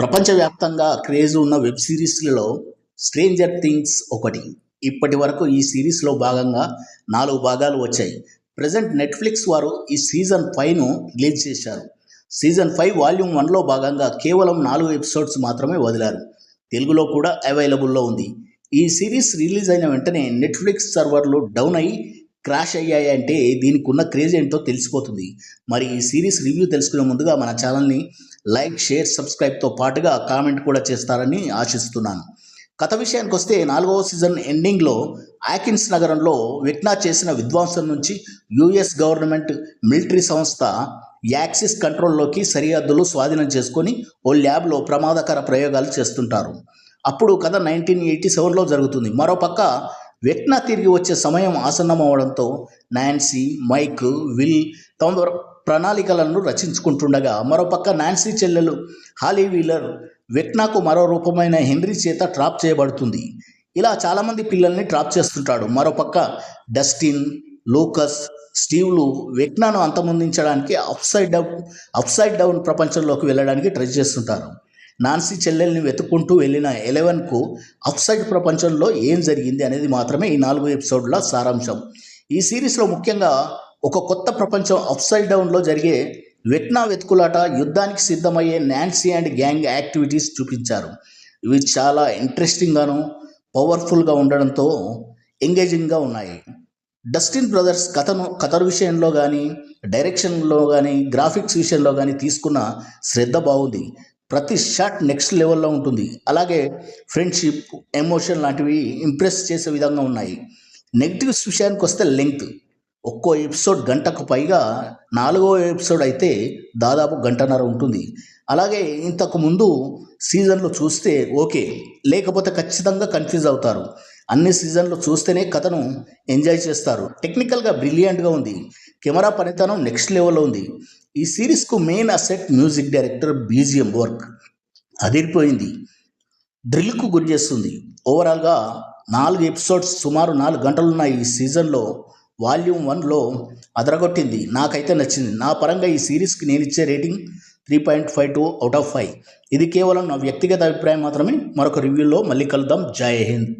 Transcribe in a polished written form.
ప్రపంచవ్యాప్తంగా క్రేజ్ ఉన్న web సిరీస్లలో stranger things ఒకటి. ఇప్పటి వరకు ఈ సిరీస్లో భాగంగా 4 భాగాలు వచ్చాయి. ప్రజెంట్ నెట్ఫ్లిక్స్ వారు ఈ సీజన్ 5ను రిలీజ్ చేశారు. సీజన్ 5 వాల్యూమ్ 1లో భాగంగా కేవలం 4 ఎపిసోడ్స్ మాత్రమే వదిలారు. తెలుగులో కూడా అవైలబుల్లో ఉంది. ఈ సిరీస్ రిలీజ్ అయిన వెంటనే నెట్ఫ్లిక్స్ సర్వర్లు డౌన్ అయ్యి క్రాష్ అయ్యాయంటే దీనికి ఉన్న క్రేజ్ ఏంటో తెలిసిపోతుంది. మరి ఈ సిరీస్ రివ్యూ తెలుసుకునే ముందుగా మన ఛానల్ని లైక్, షేర్, సబ్స్క్రైబ్తో పాటుగా కామెంట్ కూడా చేస్తారని ఆశిస్తున్నాను. కథ విషయానికి వస్తే 4వ సీజన్ ఎండింగ్లో ఆకిన్స్ నగరంలో వెక్నా చేసిన విధ్వంసం నుంచి యుఎస్ గవర్నమెంట్ మిలిటరీ సంస్థ యాక్సిస్ కంట్రోల్లోకి సరిహద్దులు స్వాధీనం చేసుకొని ఓ ల్యాబ్లో ప్రమాదకర ప్రయోగాలు చేస్తుంటారు. అప్పుడు కథ 1987లో జరుగుతుంది. మరోపక్క వెక్నా తిరిగి వచ్చే సమయం ఆసన్నం అవడంతో నాన్సీ, మైక్, విల్ తమ ప్రణాళికలను రచించుకుంటుండగా మరోపక్క నాన్సీ చెల్లెలు హాలీ వీలర్ వెక్నాకు మరో రూపమైన హెన్రీ చేత ట్రాప్ చేయబడుతుంది. ఇలా చాలామంది పిల్లల్ని ట్రాప్ చేస్తుంటాడు. మరోపక్క డస్టిన్, లూకస్, స్టీవ్లు వెక్నాను అంతమొందించడానికి అప్సైడ్ డౌన్ ప్రపంచంలోకి వెళ్ళడానికి ట్రై చేస్తుంటారు. నాన్సీ చెల్లెల్ని వెతుక్కుంటూ వెళ్ళిన 11కు అప్సైడ్ ప్రపంచంలో ఏం జరిగింది అనేది మాత్రమే ఈ 4 ఎపిసోడ్ల సారాంశం. ఈ సిరీస్లో ముఖ్యంగా ఒక కొత్త ప్రపంచం అప్సైడ్ డౌన్లో జరిగే వెక్నా వెతుకులాట, యుద్ధానికి సిద్ధమయ్యే నాన్సీ అండ్ గ్యాంగ్ యాక్టివిటీస్ చూపించారు. ఇవి చాలా ఇంట్రెస్టింగ్గాను, పవర్ఫుల్గా ఉండడంతో ఎంగేజింగ్గా ఉన్నాయి. డస్టిన్ బ్రదర్స్ కథ విషయంలో కానీ, డైరెక్షన్లో కానీ, గ్రాఫిక్స్ విషయంలో కానీ తీసుకున్న శ్రద్ధ బాగుంది. ప్రతి షాట్ నెక్స్ట్ లెవెల్లో ఉంటుంది. అలాగే ఫ్రెండ్షిప్, ఎమోషన్ లాంటివి ఇంప్రెస్ చేసే విధంగా ఉన్నాయి. నెగిటివ్స్ విషయానికి వస్తే లెంగ్త్. ఒక్కో ఎపిసోడ్ గంటకు పైగా, 4వ ఎపిసోడ్ అయితే దాదాపు గంటన్నర ఉంటుంది. అలాగే ఇంతకు ముందు సీజన్లు చూస్తే ఓకే, లేకపోతే ఖచ్చితంగా కన్ఫ్యూజ్ అవుతారు. అన్ని సీజన్లు చూస్తేనే కథను ఎంజాయ్ చేస్తారు. టెక్నికల్గా బ్రిలియంట్గా ఉంది. కెమెరా పనితనం నెక్స్ట్ లెవెల్లో ఉంది. ఈ సిరీస్కు main asset music director BGM work అదిరిపోయింది. థ్రిల్కు గురి చేస్తుంది. ఓవరాల్గా 4 ఎపిసోడ్స్ సుమారు 4 గంటలున్న ఈ సీజన్లో వాల్యూమ్ 1లో అదరగొట్టింది. నాకైతే నచ్చింది. నా పరంగా ఈ సిరీస్కి నేను ఇచ్చే రేటింగ్ 3.52/5. ఇది కేవలం నా వ్యక్తిగత అభిప్రాయం మాత్రమే. మరొక రివ్యూలో మళ్ళీ కలుద్దాం. జై హింద్.